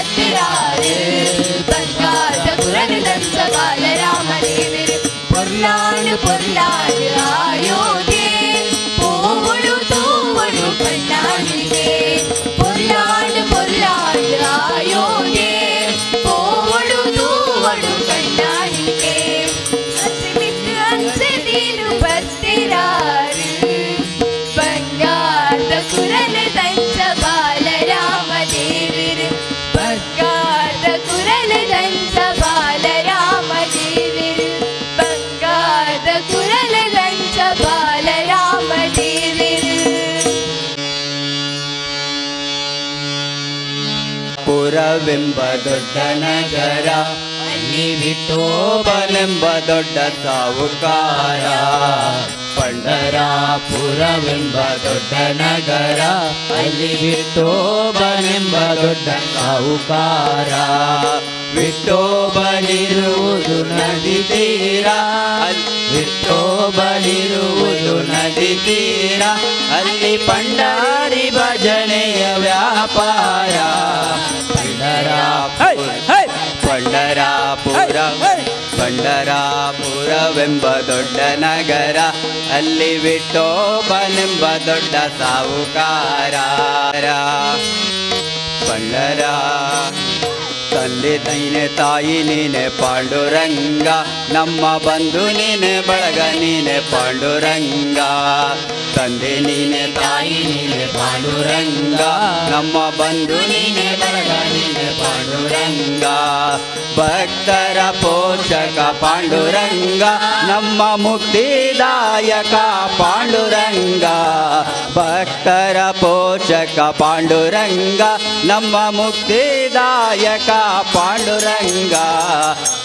பத்திராறு பங்காத குரல் தந்த பாலராமதேவர் பொருளாடு பொருளாடு ஆயோதே பூவொடு தூவொடு கண்ணாடிலே பொருளாடு பொருளாடு ஆயோதே பூவொடு தூவொடு கண்ணாடிலே அசிமித்து அஞ்சு தீரு பத்திராறு பங்காத குரல் தந்த பாலராமதேவர் பங்காத குரல் தந்த பாலராமதேவர் பங்காத குரல் தந்த பாலராಮದೇವರು ಪುರವೆಂಬ ದೊಡ್ಡ ನಗರ ಅಲ್ಲಿ ವಿಠೋಬನೆಂಬ ದೊಡ್ಡ ಸಾವುಕಾರ ಪಂಡರಾಪುರವೆಂಬ ದೊಡ್ಡ ನಗರ ಅಲ್ಲಿ ವಿಠೋಬನೆಂಬ ದೊಡ್ಡ ಸಾವುಕಾರ ವಿಠೋಬನಿರುವುದು ನದಿ ತೀರ ವಿಠೋಬನಿರುವುದು ನದಿ ತೀರ ಅಲ್ಲಿ ಪಂಡಾರಿ ಭಜನೆಯ ವ್ಯಾಪಾರ ಪಂಡರಾಪುರವೆಂಬ ದೊಡ್ಡ ನಗರ ಅಲ್ಲಿ ವಿಠೋಬನೆಂಬ ದೊಡ್ಡ ಸಾವುಕಾರ ಪಂಡರ ತಂದೆ ನೀನೆ ತಾಯಿ ನೀನೆ ಪಾಂಡುರಂಗ ನಮ್ಮ ಬಂಧು ನೀನೆ ಬಳಗ ನೀನೆ ಪಾಂಡುರಂಗ ತಂದೆ ನೀನೆ ತಾಯಿ ನೀನೆ ಪಾಂಡುರಂಗ ನಮ್ಮ ಬಂಧು ನೀನೆ ಬಳಗ ನೀನೆ ಪಾಂಡುರಂಗ ಭಕ್ತರ ಪೋಷಕ ಪಾಂಡುರಂಗ ನಮ್ಮ ಮುಕ್ತಿದಾಯಕ ಪಾಂಡುರಂಗ ಭಕ್ತರ ಪೋಷಕ ಪಾಂಡುರಂಗ ನಮ್ಮ ಮುಕ್ತಿದಾಯಕ ಪಾಂಡುರಂಗ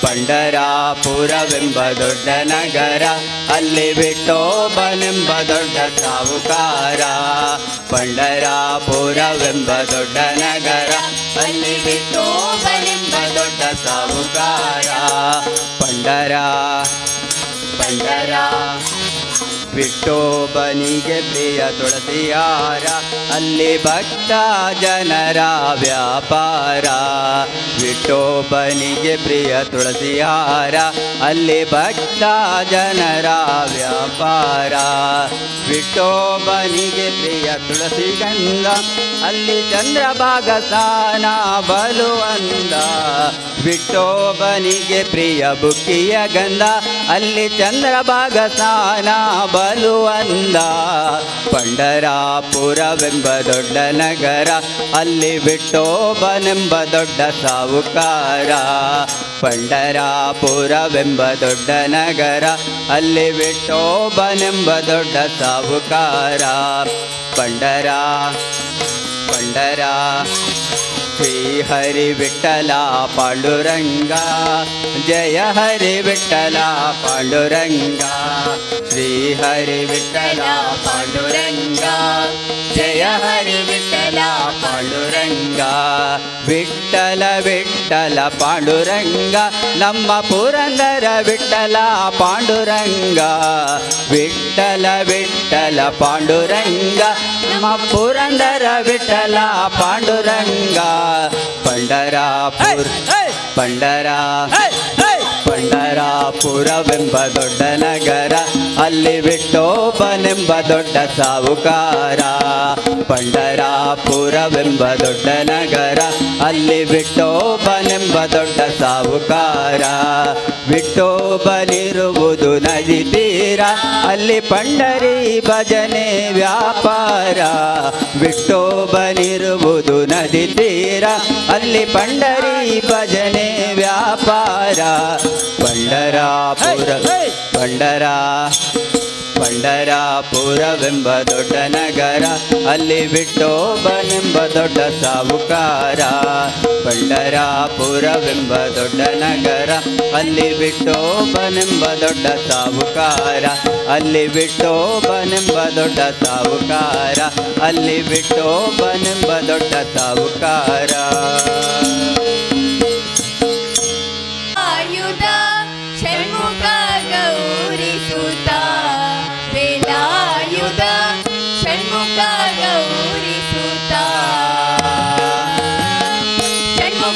ಪಂಡರಾಪುರವೆಂಬ ದೊಡ್ಡ ನಗರ ಅಲ್ಲಿ ವಿಠೋಬನೆಂಬ ದೊಡ್ಡ ಸಾವುಕಾರ ಪಂಡರಾಪುರವೆಂಬ ದೊಡ್ಡ ನಗರ ಅಲ್ಲಿ ವಿಠೋಬನೆಂಬ ದೊಡ್ಡ ಸಾವುಕಾರ ಪಂಡರ ವಿಠೋಬನಿಗೆ ಪ್ರಿಯ ತುಳಸಿಯಾರ ಅಲ್ಲಿ ಭಕ್ತ ಜನರ ವ್ಯಾಪಾರ ವಿಠೋಬನಿಗೆ ಪ್ರಿಯ ತುಳಸಿಯಾರ ಅಲ್ಲಿ ಭಕ್ತ ಜನರ ವ್ಯಾಪಾರ ವಿಠೋಬನಿಗೆ ಪ್ರಿಯ ತುಳಸಿ ಗಂಧ ಅಲ್ಲಿ ಚಂದ್ರಭಾಗ ಸ್ನಾನ ಬಲು ಅಂದ ವಿಠೋಬನಿಗೆ ಪ್ರಿಯ ಬುಕ್ಕಿಯ ಗಂಧ ಅಲ್ಲಿ ಚಂದ್ರಭಾಗ ಸ್ನಾನ ಬಲು ಅಂದ ಪಂಡರಾಪುರವೆಂಬ ದೊಡ್ಡ ನಗರ ಅಲ್ಲಿ ವಿಠೋಬನೆಂಬ ದೊಡ್ಡ ಸಾವುಕಾರ ಪಂಡರಾಪುರವೆಂಬ ದೊಡ್ಡ ನಗರ ಅಲ್ಲಿ ವಿಠೋಬನೆಂಬ ದೊಡ್ಡ ಸಾವುಕಾರ ಪಂಡರ ಶ್ರೀ ಹರಿ ವಿಠಲ ಪಾಂಡುರಂಗ ಜಯ ಹರಿ ವಿಠಲ ಪಾಂಡುರಂಗ ಶ್ರೀ ಹರಿ ವಿಠಲ ಪಾಂಡುರಂಗ ಜಯ ಹರಿ ವಿಠಲ ಪಾಂಡುರಂಗ ವಿಠಲ ವಿಠಲ ಪಾಂಡುರಂಗ ನಮ್ಮ ಪುರಂದರ ವಿಠಲ ಪಾಂಡುರಂಗ ವಿಠಲ ವಿಠಲ ಪಾಂಡುರಂಗ ನಮ್ಮ ಪುರಂದರ ವಿಠಲ ಪಾಂಡುರಂಗ ಪಂಡರಾಪುರವೆಂಬ ದೊಡ್ಡ ನಗರ ಅಲ್ಲಿ ವಿಠೋಬನೆಂಬ ದೊಡ್ಡ ಸಾವುಕಾರ ಪಂಡರಾಪುರವೆಂಬ ದೊಡ್ಡ ನಗರ ಅಲ್ಲಿ ವಿಠೋಬನೆಂಬ ದೊಡ್ಡ ಸಾವುಕಾರ ವಿಠೋಬನಿರುವುದು ನದಿ ತೀರ ಅಲ್ಲಿ ಪಂಡರಿ ಭಜನೆ ವ್ಯಾಪಾರ ವಿಠೋಬನಿರುವುದು ನದಿ ತೀರ ಅಲ್ಲಿ ಪಂಡರಿ ಭಜನೆ ವ್ಯಾಪಾರ ಪಂಡರಾಪುರವೆಂಬ ದೊಡ್ಡ ನಗರ ಅಲ್ಲಿ ವಿಠೋಬನೆಂಬ ದೊಡ್ಡ ಸಾವುಕಾರ ಪಂಡರಾಪುರವೆಂಬ ದೊಡ್ಡ ನಗರ ಅಲ್ಲಿ ವಿಠೋಬನೆಂಬ ದೊಡ್ಡ ಸಾವುಕಾರ ಅಲ್ಲಿ ವಿಠೋಬನೆಂಬ ದೊಡ್ಡ ಸಾವುಕಾರ ಅಲ್ಲಿ ವಿಠೋಬನೆಂಬ ದೊಡ್ಡ ಸಾವುಕಾರ ಆಯುಧ ಷಣ್ಮುಖ ಗೌರಿ ಸುತ ವೇಲಾಯುಧ ಷಣ್ಮುಖ ಗೌರಿ ಸುತ ಷಣ್ಮುಖ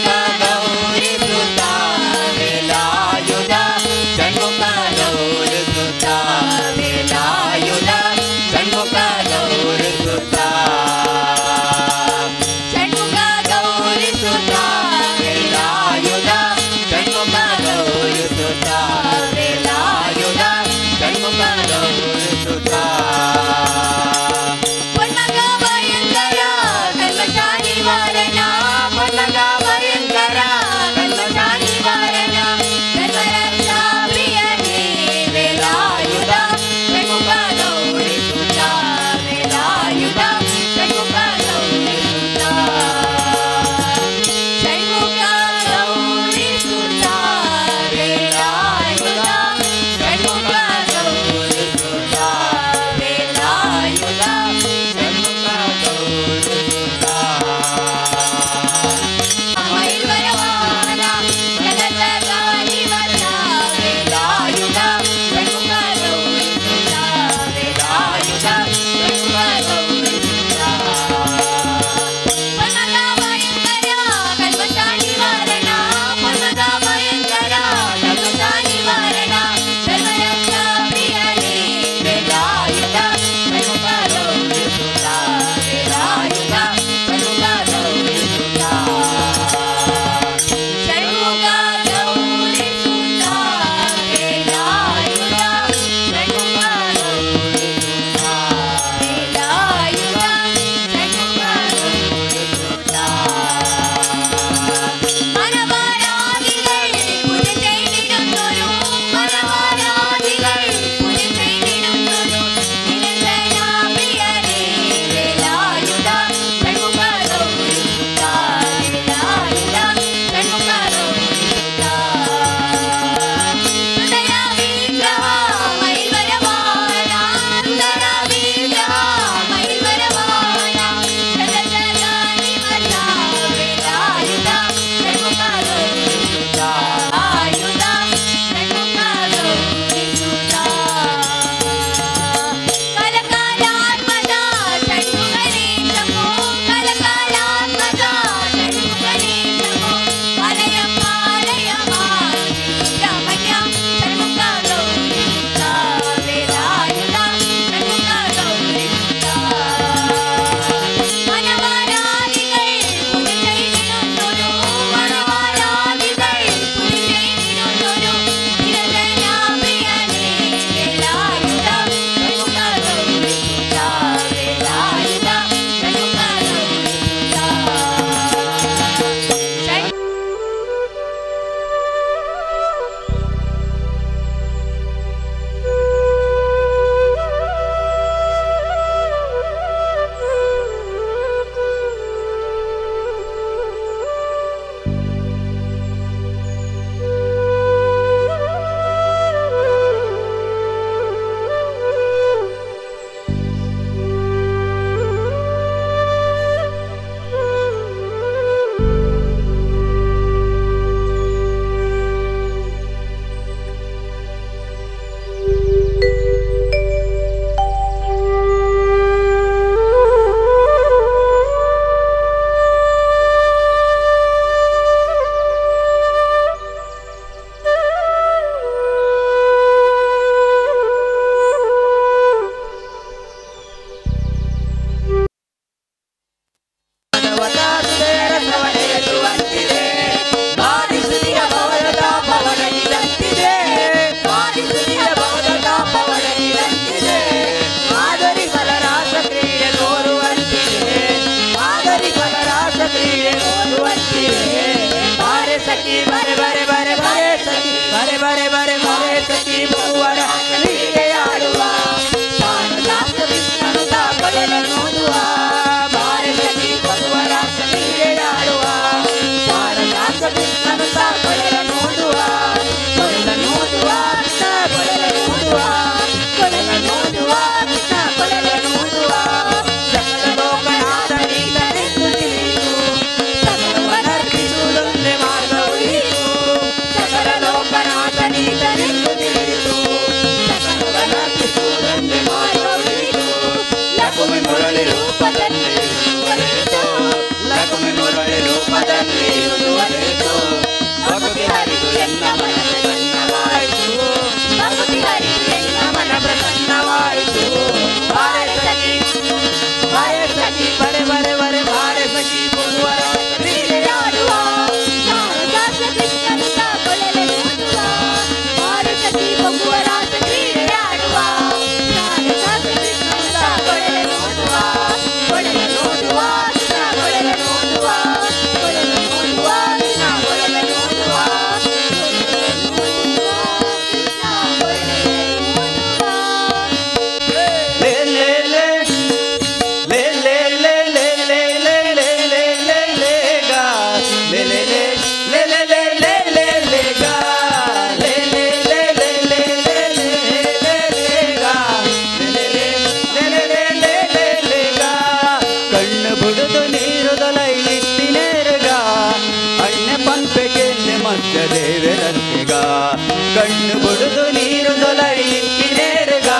कुरुदु नीरु दोलैक्किनेरुगा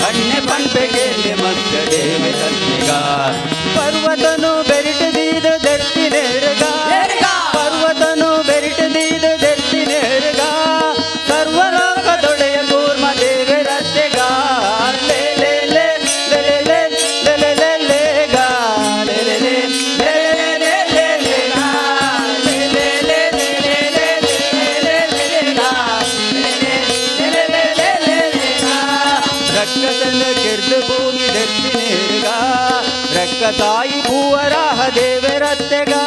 अन्य पन्पे केले मत्स्य देवे तन्निगा पर्वतनु बेरिट दीदु दर्तिनेरुगा पर्वतनु बेरिट दीदु दर्तिनेरुगा सर्वलोक दोಡೆಯ ಕೂರ್ಮ ದೇವೆ ರತ್ತೆಗಾ ಲೇ ಲೇ ಲೇ ಲೇ ಲೇ ಲೇ ಲೇ ಲೇ ಲೇ ಗಾ ಲೇ ಲೇ ಲೇ ಲೇ ಲೇ ಲೇ ಲೇ ಗಾ ಲೇ ಲೇ ಲೇ ಲೇ ಲೇ ಲೇ ಲೇ ಗಾ ಲೇ ಲೇ ಲೇ ಲೇ ಲೇ ಗಾ ರಕ್ಕಸನ ಗೆರ್ದು ಭೂಮಿ ದರ್ತಿನೇರುಗಾ ರಕ್ಕಸಾಯಿ ಭೂವರಾಹ ದೇವೆ ರತ್ತೆಗಾ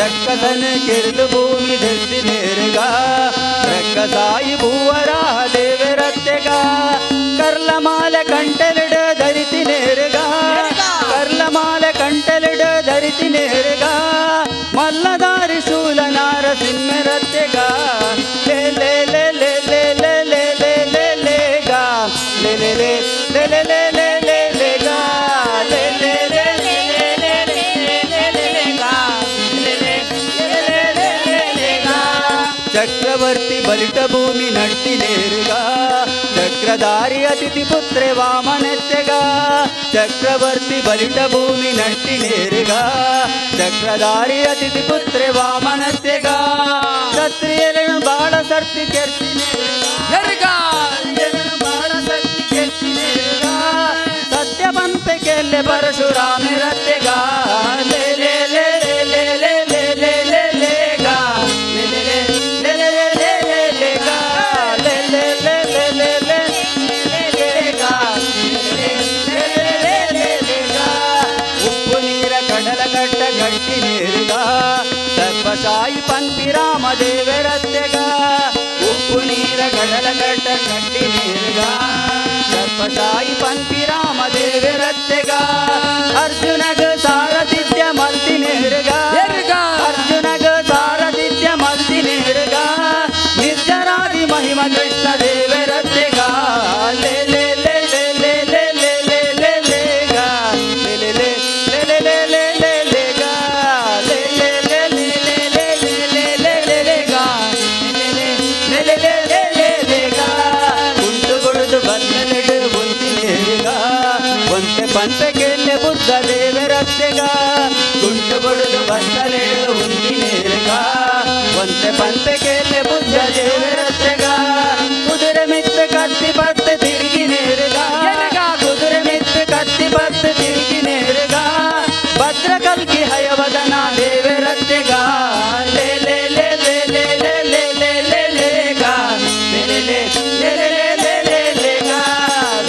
ರಕ್ಕಸನ ಗೆರ್ದು ಭೂಮಿ ದರ್ತಿನೇರುಗಾ ರಕ್ಕಸಾಯಿ ಭೂವರಾಹ ದೇವೆ ರತ್ತೆಗಾ ಕರ್ಲಮಾಲ ಕಂಟಲಿಡ ಧರಿತಿನೇರುಗಾ ಕರ್ಲಮಾಲ ಕಂಟಲಿಡ ಧರಿತಿನೇರುಗಾ ಮಲ್ಲದಾರಿ ಶೂಲ ನಾರಸಿಂಹ ರತ್ತೆಗಾ ಲೇ ಲೇ ಲೇ ಲೇ ಲೇ ಲೇ ಲೇ ಲೇ ಲೇ ಲೇ ಗಾ ಲೇ ಲೇ ಲೇ ಲೇ ಲೇ ಲೇ ಲೇ ಲೇ ಲೇ ಗಾ ಲೇ ಲೇ ಲೇ ಲೇ ಲೇ ಲೇ ಲೇ ಲೇ ಲೇ ಗಾ ಲೇ ಲೇ ಲೇ ಲೇ ಲೇ ಲೇ ಗಾ ಚಕ್ರವರ್ತಿ ಬಲಿಟ ಭೂಮಿ ನಟ್ಟಿನೇರುಗಾ ಚಕ್ರಧಾರಿ ಅತಿಥಿ ಪುತ್ರೆ ವಾಮನೆತ್ತೆಗಾ ಚಕ್ರವರ್ತಿ ಬಲಿಟ ಭೂಮಿ ನಟ್ಟಿನೇರುಗಾ ಚಕ್ರಧಾರಿ ಅತಿಥಿ ಪುತ್ರೆ ವಾಮನತ್ತೆಗಾ ಕ್ಷತ್ರಿಯರನ್ನು ಬಾಳ ಸರ್ತಿ ಕೆರ್ತಿನೇರುಗಾ ಬಾಳ ಸರ್ತಿ ಕೆರ್ತಿನೇರುಗಾ ಸತ್ಯ ಪಂಪೆ ಕೆಲ್ಲೆ ಪರಶುರಾಮ ರತ್ತೆಗಾ ಲೇ ಲೇ ಲೇ ಲೇ ಲೇ ಲೇ ಲೇ ಲೇ ಲೇ ಗಾ ಲೇ ಲೇ ಲೇ ಲೇ ಲೇ ಲೇ ಲೇ ಗಾ ಲೇ ಲೇ ಲೇ ಲೇ ಲೇ ಲೇ ಲೇ ಗಾ ಲೇ ಲೇ ಲೇ ಲೇ ಲೇ ಗಾ ಉಪ್ಪು ನೀರ ಕಡಲ ಕಟ್ಟ ಗಟ್ಟಿ ನೀರುಗಾ ಸರ್ವಶಾಯಿ ಪಂಪಿ ರಾಮ ದೇವೆ ರತ್ತೆಗಾ ಉಪ್ಪು ನೀರ ಕಡಲ ಕಟ್ಟ ಗಟ್ಟಿ ನೀರುಗಾ ಸರ್ವಶಾಯಿ ಪಂಪಿ ರಾಮ ದೇವೆ ರತ್ತೆಗಾ ಅರ್ಜುನಗ ಸಾರಥಿತ್ಯ ಮಲ್ತಿನೇರುಗಾ ಅರ್ಜುನಗ ಸಾರಥಿತ್ಯ ಮಲ್ತಿನೇರುಗಾ ನಿರ್ಜರಾದಿ ಮಹಿಮ ಕೃಷ್ಣ ದೇವೆ ರತ್ತೆಗಾ ಲೇ ಲೇ ಲೇ ಲೇ ಲೇ ಲೇ ಲೇ ಲೇ ಲೇ ಲೇ ಗಾ ಲೇ ಲೇ ಲೇ ಲೇ ಲೇ ಲೇ ಲೇ ಲೇ ಗಾ ಲೇ ಲೇ ಲೇ ಲೇ ಲೇ ಲೇ ಲೇ ಲೇ ಲೇ ಗಾ ಲೇ ಲೇ ಲೇ ಲೇ ಲೇ ಲೇ ಲೇ ಗಾ ಗುಂಡು ಗುಡುದು ಬನ್ನಲೆಡು ಬುಂತಿನೇರುಗಾ ಒಂತೆ ಪಂಪೆ ಕೆಲ್ಲೆ ಬುದ್ಧ ದೇವೆ ರತ್ತೆಗಾ ಗುಂಡು ಗುಡುದು ಬನ್ನಲೆಡು ಬುಂತಿನೇರುಗಾ ಒಂತೆ ಪಂಪೆ ಕೆಲ್ಲೆ ಬುದ್ಧ ದೇವೆ ರತ್ತೆಗಾ ಕುದುರೆ ಮಿತ್ತು ಕತ್ತಿ ಬತ್ತೆ ತಿರುಗಿನೇರುಗಾ ಕುದುರೆ ಮಿತ್ತು ಕತ್ತಿ ಬತ್ತೆ ತಿರುಗಿನೇರುಗಾ ಭದ್ರ ಕಲ್ಕಿ ಹಯವದನ ದೇವೆ ರತ್ತೆಗಾ ಲೇ ಲೇ ಲೇ ಲೇ ಲೇ ಲೇ ಲೇ ಲೇ ಲೇ ಲೇ ಗಾ ಲೇ ಲೇ ಲೇ ಲೇ ಲೇ ಲೇ ಲೇ ಲೇ ಗಾ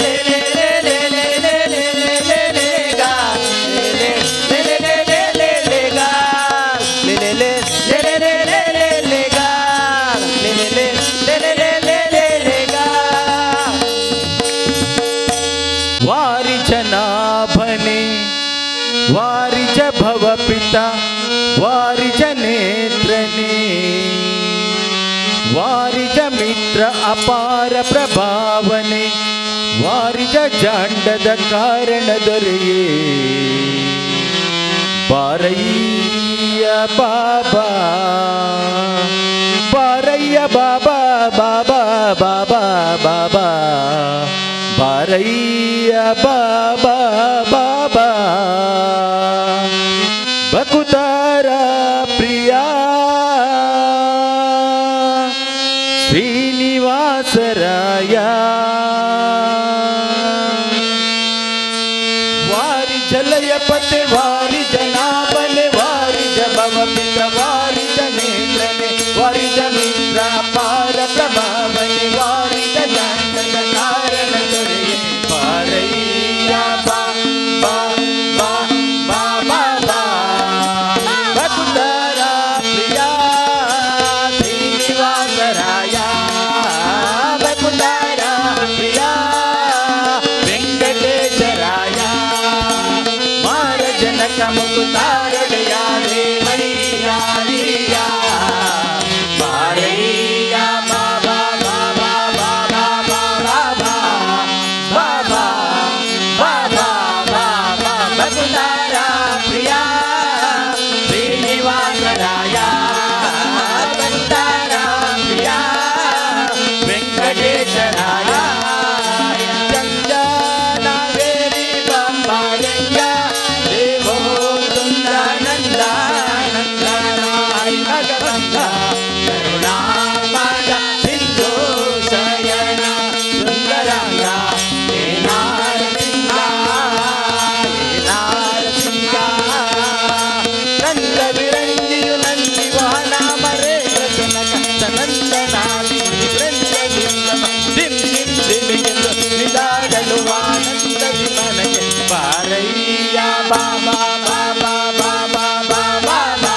ಲೇ ಲೇ ಲೇ ಲೇ ಲೇ ಲೇ ಲೇ ಲೇ ಲೇ ಗಾ ಲೇ ಲೇ ಲೇ ಲೇ ಲೇ ಲೇ ಲೇ ಗಾ ಲೇ ಲೇ ಲೇ ಲೇ ಲೇ ಲೇ ಲೇ ಲೇ ಗಾ ಲೇ ಲೇ ಲೇ ಲೇ ಲೇ ಲೇ ಲೇ ಲೇ ಗಾ ವಾರಿಜ ನಾಭನೆ ವಾರಿಜ ಭವ ಪಿತಾ ವಾರಿಜ ನೇತ್ರನೇ ವಾರಿಜ ಮಿತ್ರ ಅಪಾರ ಪ್ರಭಾವನೆ ವಾರಿಜ ಜಾಂಡದ ಕಾರಣ ದೊರೆಯೇ ಬಾರಯ್ಯ ಬಾಬಾ ಬಾರಯ್ಯ ಬಾಬಾ ಬಾಬಾ ಬಾಬಾ ಬಾಬಾ ಬಾರಯ್ಯ ಬಾಬಾ ಬಾಬಾ ಬಕುತಾರ ಪ್ರಿಯ ಶ್ರೀನಿವಾಸರಾಯ ವಾರಿ ಜಲಯ ಪತೆ ವಾರಿ ಜನಾಬಲೆ ವಾರಿ ಜಭವ ಪಿತ ವಾರಿ ಜನೇಂದ್ರನೆ ವಾರಿ ಜಮಿತ್ರ ಪಾರ ಪ್ರಭಾವನೆ ವಾರಿ ಜಾಂಡದ ಕಾರಣ ದೊರೆಯೇ ಬಾರಯ್ಯ ಬಾ ಬಾ ಬಾ ಬಾ ಬಾ ಬಾ ಬಕುತಾರ ಪ್ರಿಯ ಶ್ರೀನಿವಾಸರಾಯ ಬಕುತಾರ ರಾಯ ಹೇ ನಾರಸಿಂಹ ನಂದ ವಿರಂಜಿಯು ನಂದಿ ವಾಹನ ಮರೇಂದ್ರ ಜನಕ ಸನಂದನಾದಿ ವೃಂದಲಿಂಗಮ ದಿಂ ದಿಂ ದಿಮಿಗೆಂದು ನಿದಾಡಲು ಆನಂದ ವಿಮನಕ್ಕೆ ಬಾರಯ್ಯ ಬಾಬಾ ಬಾಬಾ ಬಾಬಾ ಬಾಬಾ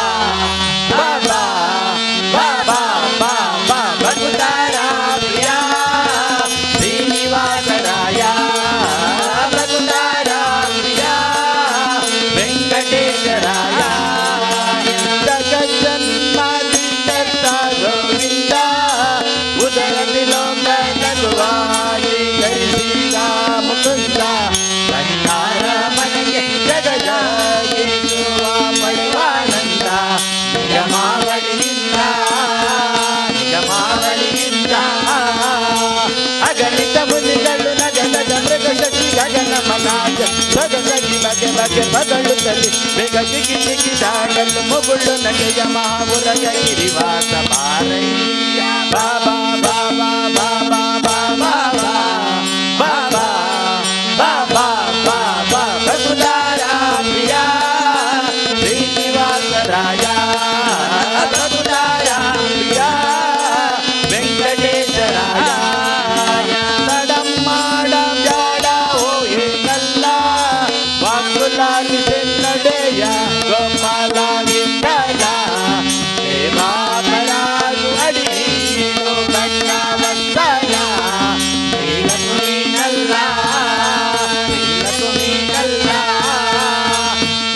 ಬಾಬಾ ಬಾಬಾ ಬಾಬಾ ಭಕ್ತಾರ ಪ್ರಿಯ ಶ್ರೀನಿವಾಸರಾಯ ಭಕ್ತಾರ ಪ್ರಿಯ ವೆಂಕಟೇಶರಾಯ ಜಗಜ್ಜನ್ಮಾದಿಂದ ಗೋವಿಂದ ಉದರ ವಿಲೋಕ ನಗುವಾಗಿ ಗಳಿಸಿದ ಮುಕುಂದ ಕಣ್ಣಾರ ಮನೆಗೆ ಜಗಜಾಗಿಸುವ ಪಡೆವಾನಂದ ನಿಗಮಾವಳಿಯಿಂದ ಅಗಣಿತ ಮುನಿಗಳು ನಗನಗ ಮೃಗ ಶಕ್ತಿ ಗಗನ ಮನಾಜ ಸೊಗಸಗಿ ಬಗೆ ಬಗೆ ಬಗಳುತ್ತಲಿ ಬೇಗ ಜಿಗಿ ಜಿಗಿದಾಡಲು ಮುಗುಳು ನಗೆಯ ಮಹಾಪುರಗ ಗಿರಿವಾಸ ಬಾರಯ್ಯ ಬಾಬಾ ಬಾಬಾ ಬಾಬಾ ಬಾಬಾ ಬಾಬಾ ಬಾಬಾ ಬಾಬಾ ಭಕ್ತಾರ ಪ್ರಿಯ ಶ್ರೀನಿವಾಸರಾಯ ಭಕ್ತಾರ ಪ್ರಿಯ ವೆಂಕಟೇಶರಾಯ ತಡಂ ಮಾಡ ಬ್ಯಾಡ ಓ ಏನಲ್ಲ ವಾಕುಲಾಲಿಸೆ ನಡೆಯ ಗೋಪಾಲ ವಿಠಲ ದೇವಾಪರಾಗು ಅಡಿಯೋ ಕಣ್ಣ ವತ್ಸಲ ನೀಲಕು ನೀನಲ್ಲ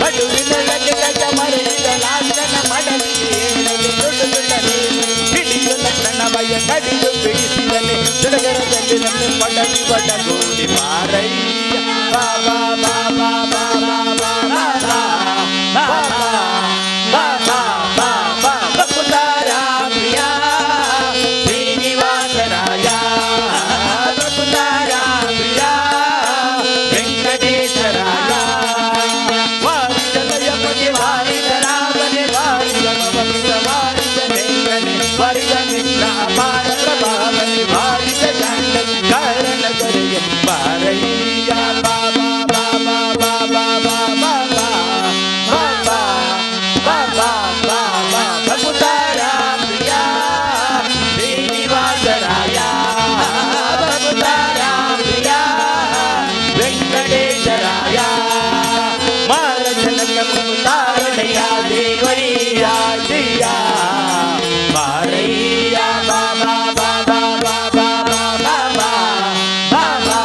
ಬಡುವಿನೊಳಗೆ ಗಜ ಮರೆಯಿದ ಲಾಂಛನ ಮಡಲಿಗೆ ಏಳಲು ದೊಡ್ಡ ದೊಡ್ಡ ನೀರು ಹಿಡಿದು ಲಕ್ಷಣವಯ ಕಡಿದು ಬಿಡಿಸಿದಲ್ಲಿ ಸುಡಗರದಲ್ಲಿ ನಮ್ಮ ಪಡಲಿ ಒಡಗೂಡಿ ಮಾರಯ್ಯ ಬಾಬಾ ಬಾಬಾ ಬಾಬಾ ಬಾಬಾ ಬಾಬಾ ಬಾಬಾ ಬಾಬಾ ಭಕ್ತಾರ ಪ್ರಿಯ ಶ್ರೀನಿವಾಸರಾಯ ಭಕ್ತಾರ ಪ್ರಿಯ ವೆಂಕಟೇಶರಾಯ ವಾರಿಜಲಯ ಪತಿ ವಾರಿಜರಾವನೆ ವಾರಿಜಮವಮಿತ ವಾರಿಜನೇಂದ್ರನೆ ವಾರಿಜ ಮಿತ್ರ ಅಪಾರ ಪ್ರಭಾವನೆ ವಾರಿಜ ಜಾಂಡ ಕಾರಣ ದೊರೆಯ ಬಾರಯ್ಯ ಬಾಬಾ ಬಾಬಾ ಬಾಬಾ ಬಾಬಾ ಬಾಬಾ ಬಾಬಾ ಬಾಬಾ ಭಕ್ತಾರ ಪ್ರಿಯ ಶ್ರೀನಿವಾಸರಾಯ ಭಕ್ತಾರ ಪ್ರಿಯ ವೆಂಕಟೇಶರಾಯ ಮಾರ ಜನಕ ಮುಕ್ತಾರಣೆಯ ದೇವರಿಯ ಜಿಯ ಮಾರಯ್ಯ ಬಾಬಾ ಬಾಬಾ ಬಾಬಾ ಬಾಬಾ ಬಾಬಾ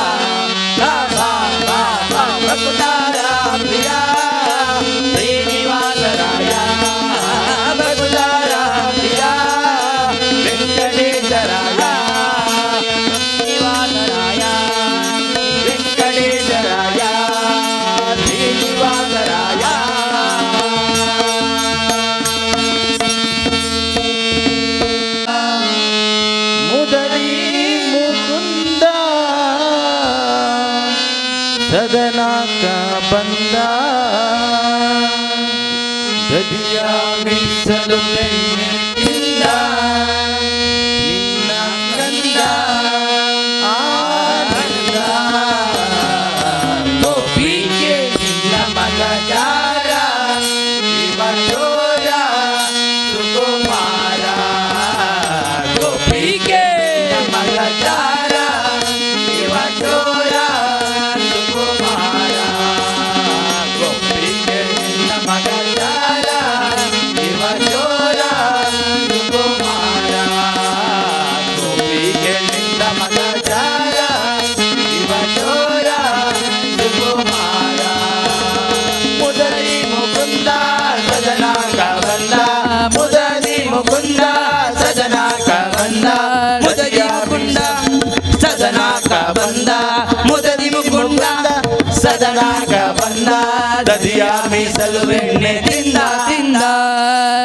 ಬಾಬಾ ಬಾಬಾ ಭಕ್ತಾರ ಪ್ರಿಯ ಶ್ರೀನಿವಾಸರಾಯ ಭಕ್ತಾರ ಪ್ರಿಯ ವೆಂಕಟೇಶರಾಯ ಶ್ರೀನಿವಾಸರಾಯ ವೆಂಕಟೇಶರಾಯ ಶ್ರೀನಿವಾಸರಾಯ ಮುದರಿ ಮುಕುಂದ ಸದನಾಕ ಬಂದ ಗದಿಯ ಮೀಸಲು ಬೆನ್ನಿಂದ ನಿನ್ನ ಕಂದ ಆನಂದ ಗೋಪಿಗೆ ನಿನ್ನ ಮಗ ಜಾರ ಇವ ಚೋರ ಸುಕುಮಾರ ಗೋಪಿಗೆ ನಿನ್ನ ಮಗ ಜಾರ ಇವ ಚೋರ ಸುಕುಮಾರ ಗೋಪಿಗೆ ನಿನ್ನ ಮಗ ಜಾರ ಇವ ಚೋರ ಸುಕುಮಾರ ಗೋಪಿಗೆ ನಿನ್ನ ಮಗ ಜಾರ ಇವ ಚೋರ ಸುಕುಮಾರ ಮುದರಿ ಮುಕುಂದ ಸದನಾಕ ಬಂದ ಮುದರಿ ಮುಕುಂದ ಸದನಾಕ ಬಂದ ಮುದರಿ ಮುಕುಂದ ಸದನಾಕ ಬಂದ ಮುದರಿ ಮುಕುಂದ ಸದನಾಕ ಬಂದ ದದಿಯ ಮೀಸಲು ಬೆಣ್ಣೆ ತಿಂದ ತಿಂದ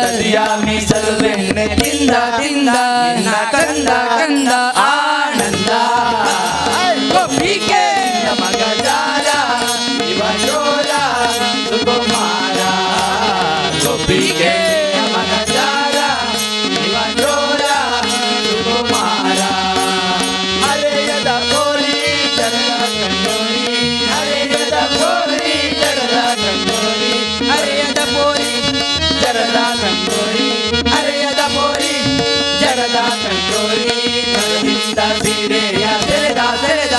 ದದಿಯ ಮೀಸಲು ಬೆಣ್ಣೆ ತಿಂದ ತಿಂದ ನಿನ್ನ ಕಂದ ಕಂದ ಆನಂದ ಗೋಪಿಗೆ ಮಗ ಜಾರ ಇವ ಚೋರ ಸುಕುಮಾರ ಗೋಪಿಗೆ ಮಗ ಜಾರ ಇವ ಚೋರ ಸುಕುಮಾರ ಹರೆಯದ ಕೋರಿ ಜಗದ ಸಂಗೋರಿ ಹರೆಯದ ಪೋರಿ ಜಗದ ಸಂಗೋರಿ ಪರದಿಂದ ಸೀರೆಯ ಸೆಳೆದ ಸೆಳೆದ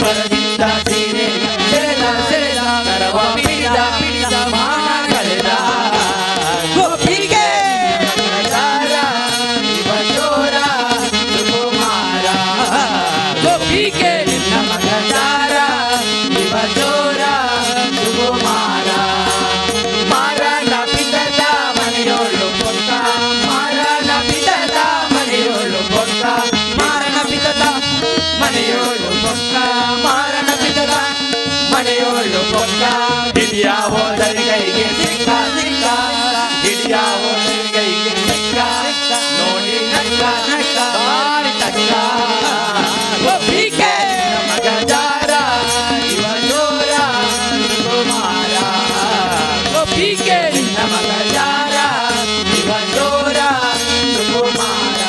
ಪರದಿಂದ ಸೀರೆಯ ಸೆಳೆದ ಸೆಳೆದ ಕರವ ಪಿಡಿದ ಪಿಡಿದ ಮಾನ ಕಳೆದ ಗೋಪಿಗೆ ಮಗಜಾರ ಇವ ಚೋರ ಸುಕುಮಾರ ಗೋಪಿಗೆ ನಿನ್ನ ಮಗಜಾರ ಇವ ಚೋರ ಸುಕುಮಾರ ಮಾರನ ಪಿತದ ಮನೆಯೋಳು ಪೊಕ್ಕ ಮಾರನ ಪಿತದ ಮನೆಯೋಳು ಪೊಕ್ಕ ಮಾರನ ಪಿತದ ಮನೆಯೋಳು ಪೊಕ್ಕ ಮಾರನ ಪಿತದ ಮನೆಯೋಳು ಪೊಕ್ಕ ಹಿಡಿಯ ಹೋದರೆ ಕೈಗೆ ಸಿಕ್ಕ ಸಿಕ್ಕ ಹಿಡಿಯ ಹೋದರೆ ಕೈಗೆ ಸಿಕ್ಕ ನೋಡಿ ನಕ್ಕ ನಕ್ಕ ಬಾರಿ ತಕ್ಕ ಗೋಪಿಗೆ ಮಗಜಾರ ಇವ ಚೋರ ಸುಕುಮಾರ ಗೋಪಿಗೆ ನಿನ್ನ ಮಗಜಾರ ಇವ ಚೋರ ಸುಕುಮಾರ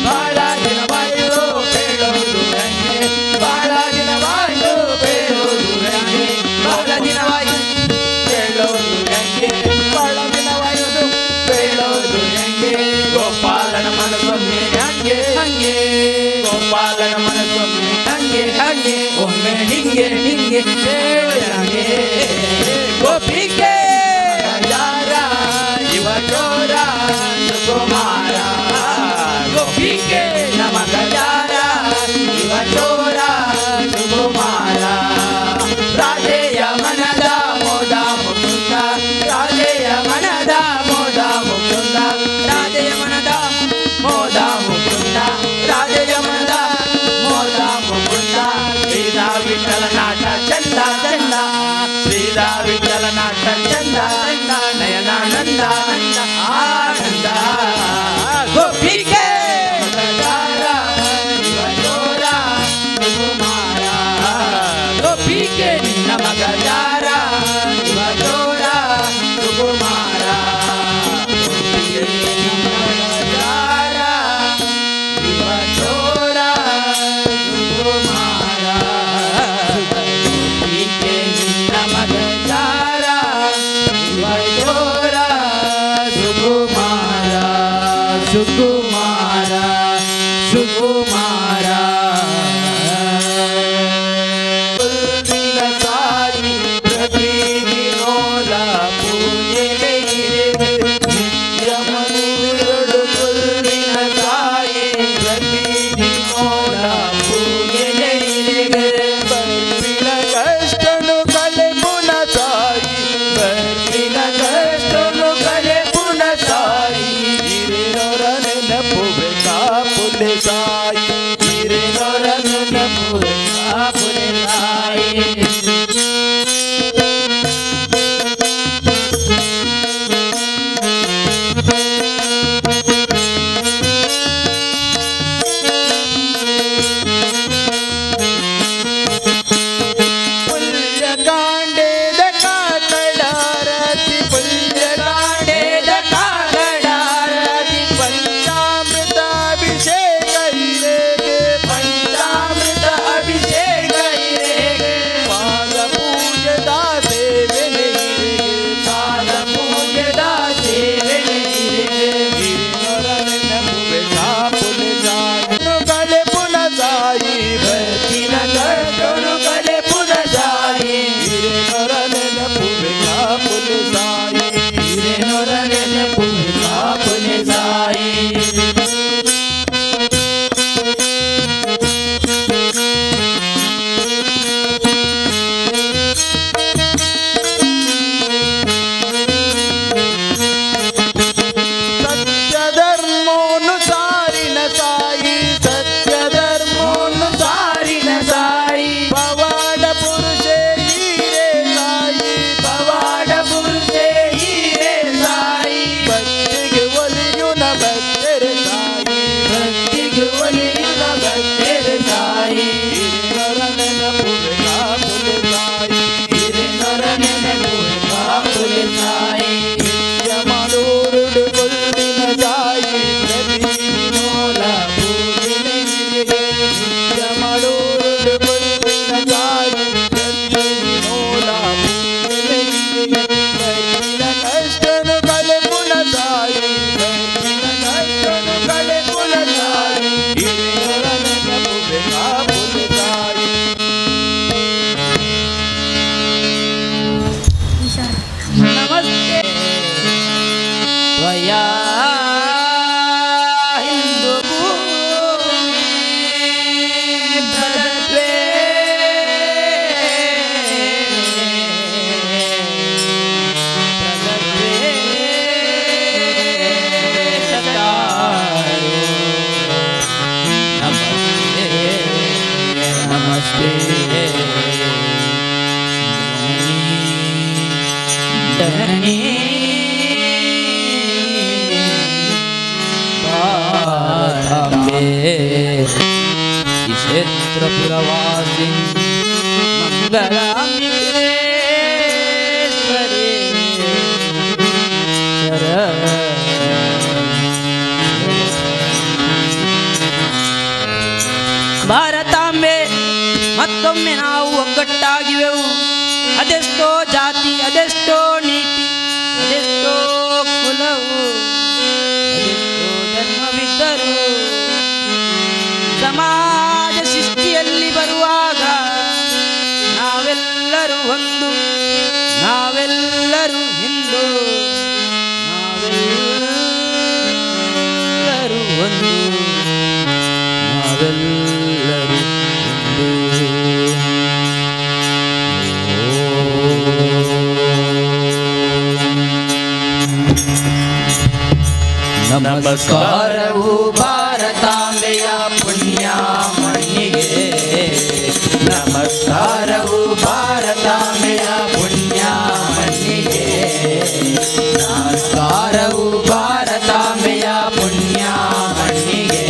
ಬಾಳ ದಿನವಾಯಿತು ಬೇಡೋದು ನಂಗೆ ಬಾಳ ದಿನವಾಯಿತು ಬೇಡೋದು ನಂಗೆ ಬಾಳ ದಿನವಾಯಿತು ಬೇಡೋದು ನಂಗೆ ಬಾಳ ದಿನವಾಯಿತು ಬೇಡೋದು ನಂಗೆ ಗೋಪಾಲನ ಮನಸ್ಸೊಮ್ಮೆ ಹಂಗೆ ಹಂಗೆ ಗೋಪಾಲನ ಮನಸ್ಸೊಮ್ಮೆ ಹಂಗೆ ಹಂಗೆ ಒಮ್ಮೆ ಹಿಂಗೆ ಹಿಂಗೆ ಹೇಳಂಗೆ ಗೋಪಿಗೆ ಮಗಜಾರ ಇವ ಚೋರ ಸುಕುಮಾರ ಗೋಪಿಗೆ ಮಗಜಾರ ಇವ ಚೋರ ಸುಕುಮಾರ ರಾಧೆಯ ಮನದ ಮೋದ ಮುಕುಂದ ರಾಧೆಯ ಮನದ ಮೋದ ಮುಕುಂದ ರಾಧೆಯ ಮನದ ಮೋದ ಮುಕುಂದ ರಾಧೆಯ ಮನದ ಮೋದ ಮುಕುಂದ ಶ್ರೀಧಾ ವಿಠಲ ನಾಟ ಚಂದ ಚಂದ ಶ್ರೀಧಾ ವಿಠಲ ನಾಟ ಚಂದ ಚಂದ ನಯನಾನಂದ ನಂದ ಆನಂದ ಗೋಪಿಗೆ ಮಗಜಾರ ಇವ ಚೋರ ಸುಕುಮಾರ ಗೋಪಿಗೆ ನಿನ್ನ ಮಗಜಾರ ಇವ ಚೋರ ಸುಕುಮಾರ ಗೋಪಿಗೆ ನಿನ್ನ ಮಗಜಾರ ಇವ ಚೋರ ಸುಕುಮಾರ ಗೋಪಿಗೆ ನಿನ್ನ ಮಗಜಾರ ಇವ ಚೋರ ಸುಕುಮಾರ ಸುಕುಮಾರ ಸುಕುಮಾರ ಕುಲ್ದಿನ ಸಾಯಿ ಪ್ರತಿದಿನೋಲ ಪೂಜೆಗೆ ನಿತ್ಯ ಮನುವಿರಡು ಕುಲ್ದಿನ ಸಾಯಿ ಪ್ರತಿದಿನೋಲ ಪೂಜೆಗೆ ಬರ್ಪಿನ ಕಷ್ಟನು ಕಲೆ ಪುನ ಸಾಯಿ ಬರ್ಪಿನ ಕಷ್ಟನು ಕಲೆ ಪುನ ಸಾಯಿ ಹಿರಿನೊರ ನೆನಪುವೆ ಕಾಪುಲೆ ಸಾಯಿ ಹಿರಿನೊರ ನೆನಪುವೆ ಕಾಪುಲೆ ಸಾಯಿ ಪುಲ್ಯ ಕಾಂಡೇದ ಕಾಕಡಾರತಿ ಪುಲ್ಯ ಕಾಂಡೇದ ಕಾಕಡಾರತಿ ಪಂಚಾಮೃತಾಭಿಷೇಕ ಇರೇಗೆ ಪಂಚಾಮೃತ ಅಭಿಷೇಕ ಇರೇಗೆ ಪಾದ ಪೂಜದ ಸೇವೆನೆ ಇರೇಗೆ ಪಾದ ಪೂಜದ ಸೇವೆನೆ ಇರೇಗೆ ಹಿರಿಯರ ನೆನಪುವೆ ಕಾಪುಲೆ ಸಾಯಿ ಕಲೆ ಪುನ ಸಾಯಿ ಬರ್ತಿನ ಕಟ್ಟನು ಕಲೆ ಪುನ ಸಾಯಿ ಹಿರಿಯರ ನೆನಪುವೆ ಕಾಪುಲೆ ಸಾಯಿ ಹಿರಿಯರ ನೆನಪುವೆ ಕಾಪುಲೆ ಸಾಯಿ ಸತ್ಯ ಧರ್ಮೋನು ಸಾರಿನ ಸಾಯಿ ಸತ್ಯ ಧರ್ಮೋನು ಸಾರಿ जननी भारतांबे क्षेत्रपुरवासिनी मंगलाम्बिकेश्वरी ಭಾರತಾಂಬೆ ಮತ್ತೊಮ್ಮೆ ನಾವು ಒಗ್ಗಟ್ಟಾಗಿವೆವು. ಅದೆಷ್ಟೋ ಜಾತಿ, ಅದೆಷ್ಟೋ ನೀತಿ, ಅದೆಷ್ಟೋ ಕುಲವು, ಅದೆಷ್ಟೋ ಧರ್ಮವಿದ್ದರೂ ಸಮಾಜ ಶಿಸ್ತಿಯಲ್ಲಿ ಬರುವಾಗ ನಾವೆಲ್ಲರೂ ಒಂದು, ನಾವೆಲ್ಲರೂ ಹಿಂದೂ, ನಾವೆಲ್ಲರೂ ಒಂದು, ನಾವೆಲ್ಲರೂ ನಮಸ್ಕಾರವು ಭಾರತಾಂಬೆಯ ಪುಣ್ಯಮಣಿಗೆ, ನಮಸ್ಕಾರವು ಭಾರತಾಂಬೆಯ ಪುಣ್ಯಮಣಿಗೆ, ನಮಸ್ಕಾರವು ಭಾರತಾಂಬೆಯ ಪುಣ್ಯಮಣಿಗೆ.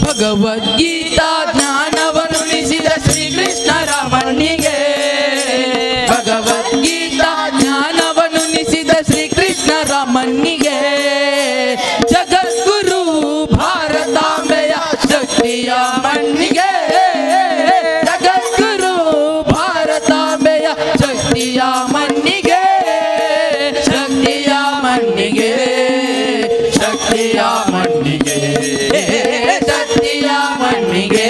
ಭಗವದ್ಗೀತಾ ಜ್ಞಾನವನ್ನುಣಿಸಿದ ಶ್ರೀಕೃಷ್ಣ ರಾಮನಿಗೆ, ಭಗವದ್ಗೀತಾ ಜ್ಞಾನವನ್ನುಣಿಸಿದ ಶ್ರೀಕೃಷ್ಣ ರಾಮನಿಗೆ, ಜಗದ್ಗುರು ಭಾರತಾಂಬೆಯ ಶಕ್ತಿಯ ಮಣ್ಣಿಗೆ, ಜಗದ್ಗುರು ಭಾರತಾಂಬೆಯ ಶಕ್ತಿಯ ಮಣ್ಣಿಗೆ, ಶಕ್ತಿಯ ಮಣ್ಣಿಗೆ, ಶಕ್ತಿಯ ಮಣ್ಣಿಗೆ, ಶಕ್ತಿಯ ಮಣ್ಣಿಗೆ,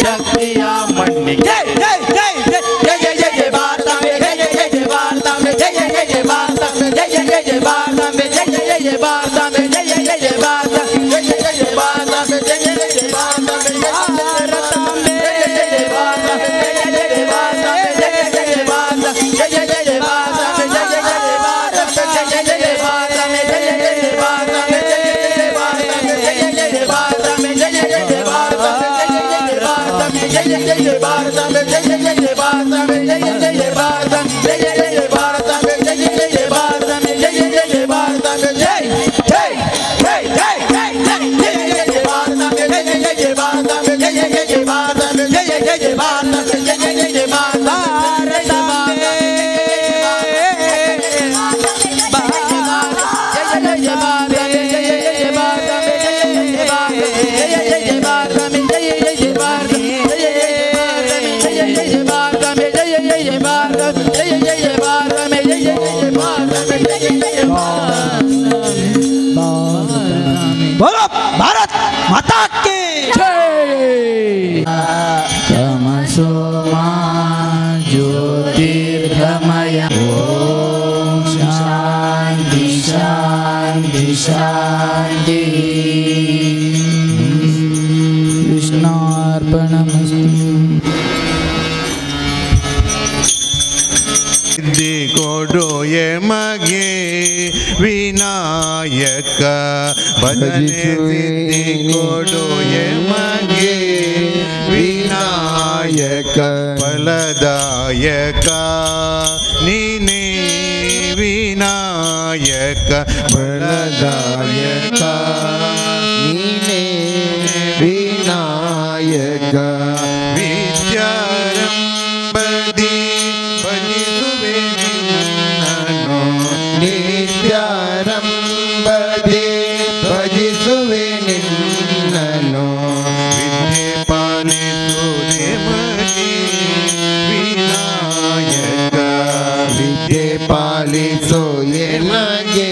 ಶಕ್ತಿಯ ಮಣ್ಣಿಗೆ. ಜೈ ಜೈ ಜೈ ಜೈ ಜೈ ಜೈ ಜೈ ಭಾರತಾಂಬೆ, ಜೈ ಜೈ ಜೈ ಜೈ ಭಾರತಾಂಬೆ, ಜೈ ಜೈ ಜೈ ಜೈ ಭಾರತಾಂಬೆ, ಜೈ ಜೈ ಜೈ ಜೈ ಭಾರತಾಂಬೆ, ಜೈ ಜೈ ಜೈ ಜೈ ಭಾರತಾಂಬೆ, ಜೈ ಜೈ ಜೈ ಜೈ ಭಾರತಾಂಬೆ, ಜೈ ಜೈ ಜೈ ಜೈ ಭಾರತಾಂಬೆ, ಜೈ ಜೈ ಜೈ ಜೈ ಭಾರತಾಂಬೆ, ಭಾರತಾಂಬೆ, ಜೈ ಜೈ ಜೈ ಜೈ ಭಾರತಾಂಬೆ, ಜೈ ಜೈ ಜೈ ಜೈ ಭಾರತಾಂಬೆ, ಜೈ ಜೈ ಜೈ ಜೈ ಭಾರತಾಂಬೆ, ಜೈ ಜೈ ಜೈ ಜೈ ಭಾರತಾಂಬೆ, ಜೈ ಜೈ ಜೈ ಜೈ ಭಾರತಾಂಬೆ, ಜೈ ಜೈ ಜೈ ಜೈ ಭಾರತಾಂಬೆ, ಜೈ ಜೈ ಜೈ ಜೈ ಭಾರತಾಂಬೆ, ಜೈ ಜೈ ಜೈ ಜೈ ಭಾರತಾಂಬೆ, ಜೈ ಜೈ ಜೈ ಜೈ ಭಾರತಾಂಬೆ, ಜೈ ಜೈ ಜೈ ಜೈ ಭಾರತಾಂಬೆ, ಜೈ ಜೈ ಜೈ ಜೈ ಭಾರತಾಂಬೆ, ಜೈ ಜೈ ಜೈ ಜೈ ಭಾರತಾಂಬೆ, ಜೈ ಜೈ ಜೈ ಜೈ ಭಾರತಾಂಬೆ, ಜೈ ಜೈ ಜೈ ಜೈ ಭಾರತಾಂಬೆ, ಜೈ ಜೈ ಜೈ ಜೈ ಭಾರತಾಂಬೆ, ಜೈ ಜೈ ಜೈ ಜೈ ಭಾರತಾಂಬೆ, ಜೈ ಜೈ ಜೈ ಜೈ ಜೈ ಜೈ ಜೈ ಜೈ ಭಾರತಾಂಬೆ, ಜೈ ಜೈ ಜೈ ಜೈ ಭಾರತಾಂಬೆ, ಜೈ ಜೈ ಜೈ ಜೈ ಭಾರತಾಂಬೆ, ಜೈ ಜೈ ಜೈ ಜೈ ಭಾರತಾಂಬೆ, ಜೈ ಜೈ ಜೈ ಜೈ बोलो भारत माता की जय। तमसोमा ज्योतिर्गमय ओम शांति शांति शांति कृष्णार्पणमस्तु सिद्धि कोडोये मगे विनायक भजने सिद्धि कोडोये मगे विनायक फलदायक नीने विनायक फलदायक नीने विनायक विद्यारंभದಿ ಭಜಿಸುವೆ ನಿನ್ನನ್ನು ನಿತ್ಯಾರಂಭದಿ ಭಜಿಸುವೆ ನಿನ್ನನ್ನು ವಿದ್ಯೆ ಪಾಲಿಸುವೆ ಮಗಿ ವಿನಾಯಕ ವಿದ್ಯೆ ಪಾಲಿಸುವೆ ಮಗೆ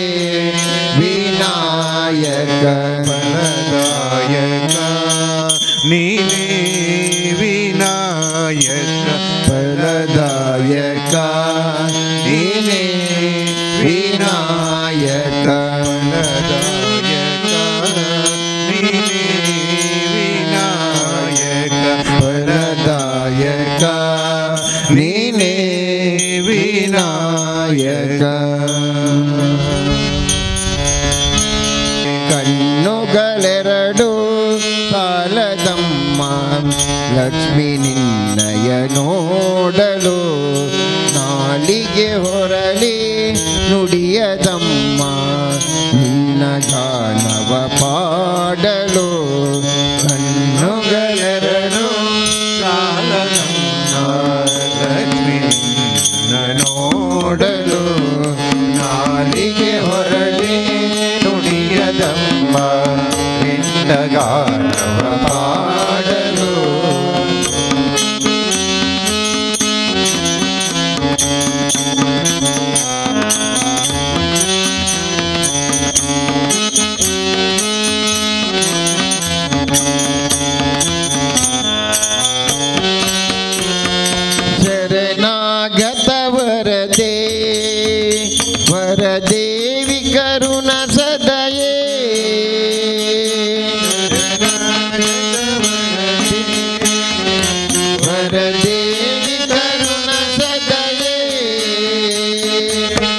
ವಿನಾಯಕ ಫಲದಾಯಕ ನೀನೇ ವಿನಾಯಕ ಫಲದಾಯಕ ನೀನೇ ವಿನಾಯಕ ಫಲದಾಯಕ ನೀನೇ ವಿನಾಯಕ ಫಲದಾಯಕ ನೀನೇ ವಿನಾಯಕ ಕಣ್ಣುಗಳೆರಡು ಸಾಲದಮ್ಮ ಲಕ್ಷ್ಮಿ ನಿನ್ನಯ ನೋಡಲು ನಾಲಿಗೆ ಹೊರಲಿ ನುಡಿಯದಮ್ಮ ನಿನ್ನ ಗಾನವ ಪಾಡಲು ಕಣ್ಣುಗಳೆರಡು ಸಾಲದಮ್ಮ ಲಕ್ಷ್ಮಿ ನಿನ್ನ ನೋಡಲು ನಾಲಿಗೆ ಹೊರಲಿ ನುಡಿಯದಮ್ಮ ನಿನ್ನ ಗಾನವ ಪಾಡಲು ಶರಣಾಗತ ವರದೆ ವರದೇವಿ ಕರುಣ ಸದಯೇ ವರದೇವಿ ಕರುಣ ಸದಯೇ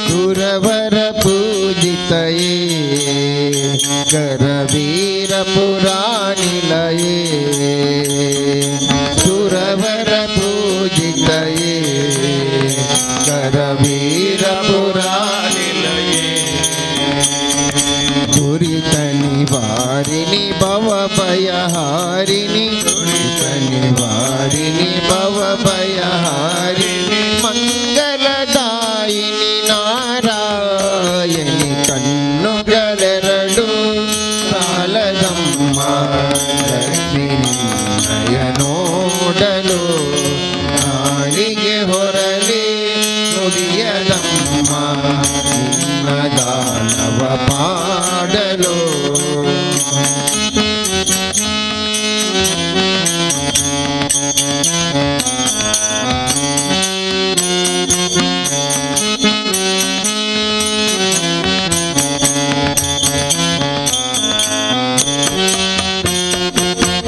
ಸುರವರ ಪೂಜಿತಯೇ ಕರವೀರ ಪುರಾಣಿಲಯೇ ಸುರವರ ಪೂಜಿತಯೇ ಕರವೀರ ಪುರಾಣಿಲಯೇ ದುರಿತ ನಿವಾರಿಣಿ ಭವ ಭಯಹಾರಿಣಿ ದುರಿತ ನಿವಾರಿಣಿ ಭವ ಭಯಹಾರಿಣಿ ಮಂಗಲದಾಯಿನಿ ನಾರಾಯಣಿ ಕಣ್ಣುಗಳೆರಡು ಸಾಲದಮ್ಮ ಲಕ್ಷ್ಮಿ ನಿನ್ನಯ ನೋಡಲು ನಾಳಿಗೆ ಹೊರಲಿ ನುಡಿಯದಮ್ಮ ನಿನ್ನ ಗಾನವ ಪಾಡಲು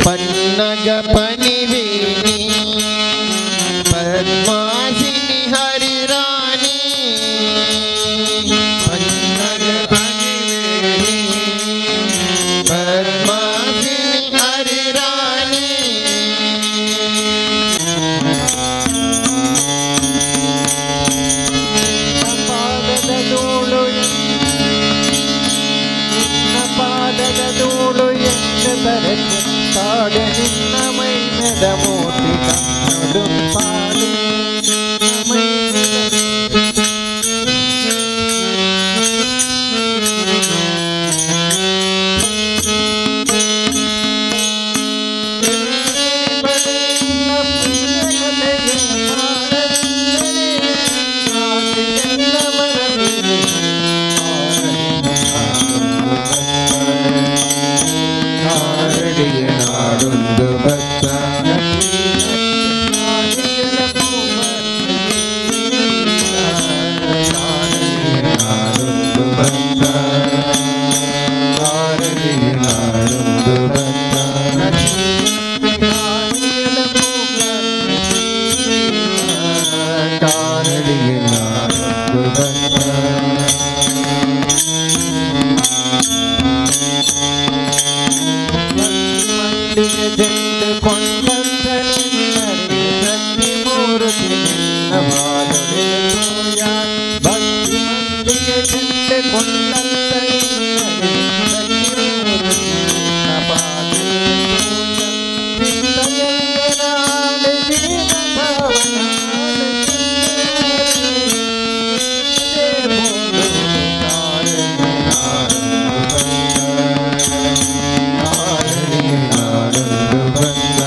ಪನ್ನಗ ಪನಿವೇಣಿ ಪದ್ಮಾಸಿನಿ ಹರಿರಾಣಿ ಪನ್ನಗ ಪನಿವೇಣಿ ಪದ್ಮಾಸಿನಿ ಹರಿರಾಣಿ ಪಾದದ ಧೂಳು ಪಾದದ ಧೂಳು ಎಂದರೆ ತಾಡ ನಿನ್ನ ಮೈನದ ಮೂರ್ತಿ ಕಣ್ಣು ಪಾಡು ನಾಡೊಂದು ಭಕ್ತ ಮಂದಿಗೆ ಚೆಂಡು ಕೊಂಡಂತ ನಿನ್ನರಿಗೆ ಶಕ್ತಿ ಮೂರ್ತಿ ನಿನ್ನ ಮಾಧುರ್ಯ ತೋಯ ಭಕ್ತಿ ಮಂದಿಗೆ ಚೆಂಡು ಕೊಂಡಂತ ನಿನ್ನರಿಗೆ ಶಕ್ತಿ ಮೂರ್ತಿ ನಿನ್ನ ಪಾದುರ್ಯ ತೋಯ ಚಿತ್ತಯಂಗನಾಳೆ ಜೀವ ಭಾವನಾಳೆ ದೇವೋಡು ಕಾರಣ ನಾಡು ಬಂದ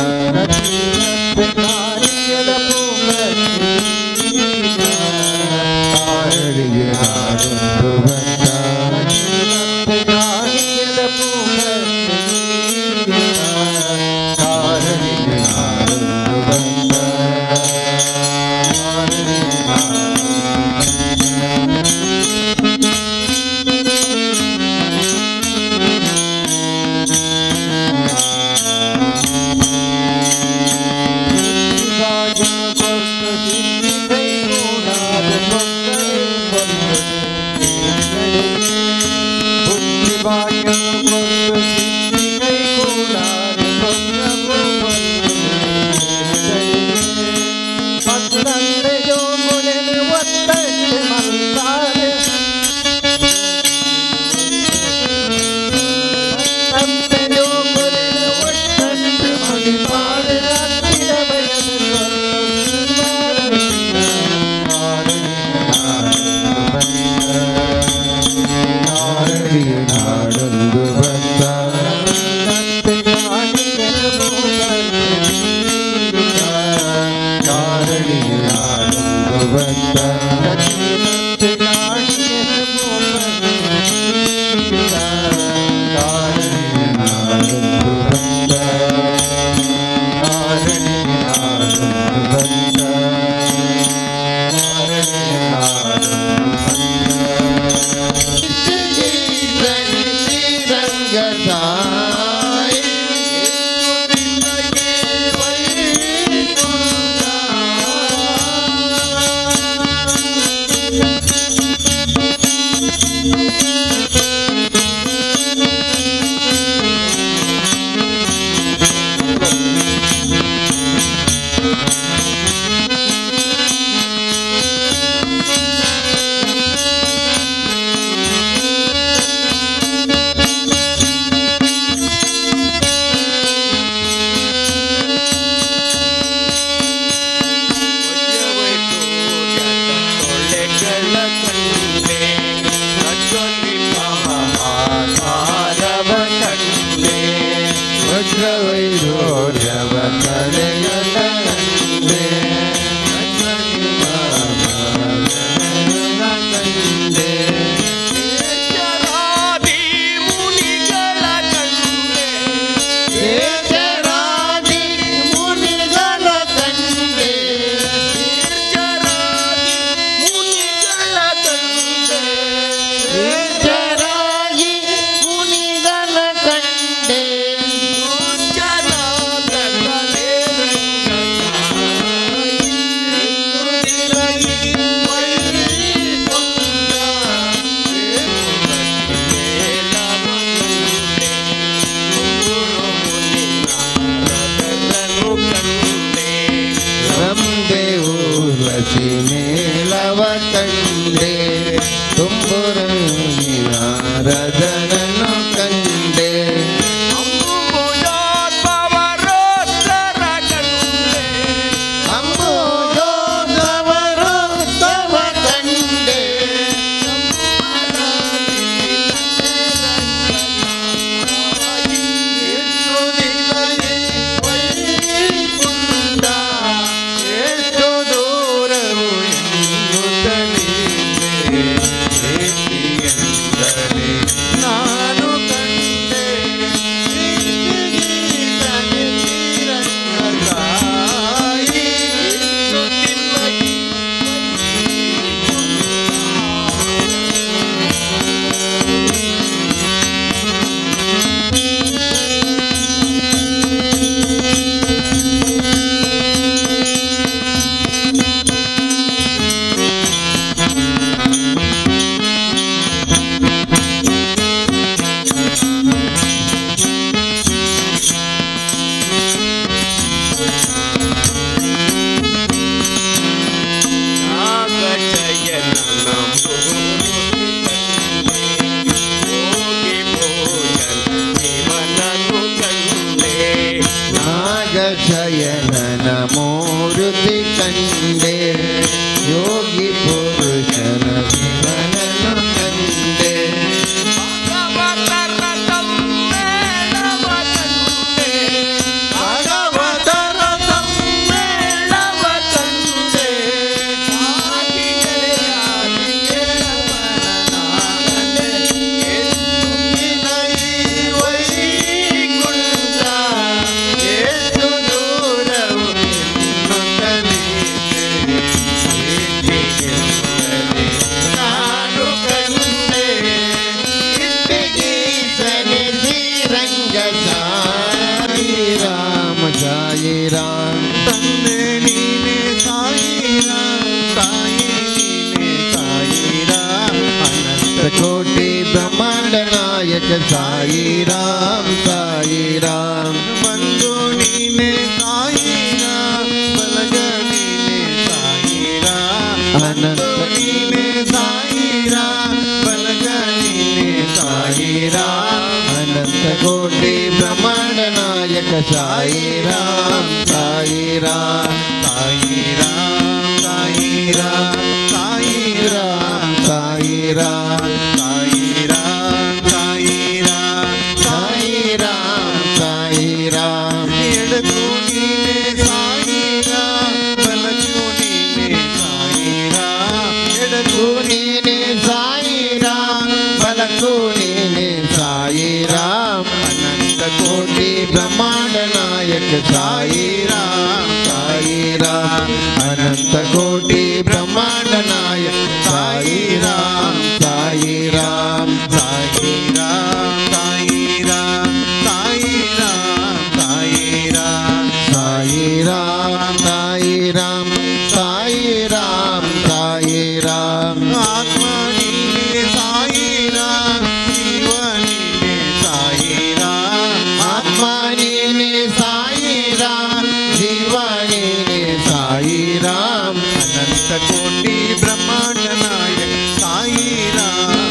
ಶಯನನ ಮೂರ್ತಿ ಕಂಡೆ ಯೋಗಿ ಪುರುಷನ ಶಿವನನ್ನು ಕಂಡೆ ಭಾಗವತರ ಸಮ್ಮೇಳವ ಕಂಡೆ ಸಾಯಿ ರಾಮ್ ತಂದೆ ನೀನೆ ಸಾಯಿ ರಾಮ್ ತಾಯಿ ನೀನೆ ಸಾಯಿ ರಾಮ್ ಅನಂತ ಕೋಟಿ ಬ್ರಹ್ಮಾಂಡ ನಾಯಕ ಸಾಯಿ ರಾಮ್ ಬಂಧು ನೀನೆ ಸಾಯಿ ರಾಮ್ ಬಲಗ ನೀನೆ ಸಾಯಿ ರಾಮ್ ಅನಂತ ನೀನೆ ಸಾಯಿ ರಾಮ್ ಬಲಗ ನೀನೆ ಸಾಯಿ ರಾಮ್ ಅನಂತ ಕೋಟಿ ಬ್ರಹ್ಮಾಂಡ ನಾಯಕ ಸಾಯಿ ರಾಮ್ ಸಾಯಿ ರಾಮ್ ಸಾಯಿ ರಾಮ್ ಸಾಯಿ ರಾಮ್ ಸಾಯಿ ರಾಮ್ ಸಾಯಿ ರಾಮ್ ಸಾಯಿ ರಾಮ್ ಸಾಯಿ ರಾಮ್ ಸಾಯಿ ರಾಮ್ ಸಾಯಿ ರಾಮ್ ಎಡಗು ನೀನೆ ಸಾಯಿ ರಾಮ್ ಬಲಗು ನೀನೆ ಸಾಯಿ ರಾಮ್ ಎಡಗು ನೀನೆ ಸಾಯಿ ರಾಮ್ ಬಲಗು ನೀನೆ ಸಾಯಿ ರಾಮ್ ಅನಂತ ಕೋಟಿ ಬ್ರಹ್ಮಾಂಡ ನಾಯಕ ಸಾಯಿ ರಾಮ್ ಅನಂತ ಕೋಟಿ ಬ್ರಹ್ಮಾಂಡ ನಾಯಕ ಸಾಯಿ ರಾಮ್ ಸಾಯಿ ರಾಮ್ ಸಾಯಿ ರಾಮ್ ಸಾಯಿ ರಾಮ್ ಸಾಯಿ ರಾಮ್ ಸಾಯಿ ರಾಮ್ ಸಾಯಿ ರಾಮ್ ಸಾಯಿ ರಾಮ್ ಸಾಯಿ ರಾಮ್ ಸಾಯಿ ರಾಮ್ ಆತ್ಮ ನೀನೆ ಸಾಯಿ ರಾಮ್ ಜೀವ ನೀನೆ ಸಾಯಿ ರಾಮ್ ಆತ್ಮ ನೀನೆ ಸಾಯಿ ರಾಮ್ ಜೀವ ನೀನೆ ಸಾಯಿ ರಾಮ್ ಅನಂತ ಕೋಟಿ ಬ್ರಹ್ಮಾಂಡ ನಾಯಕ ಸಾಯಿ ರಾಮ್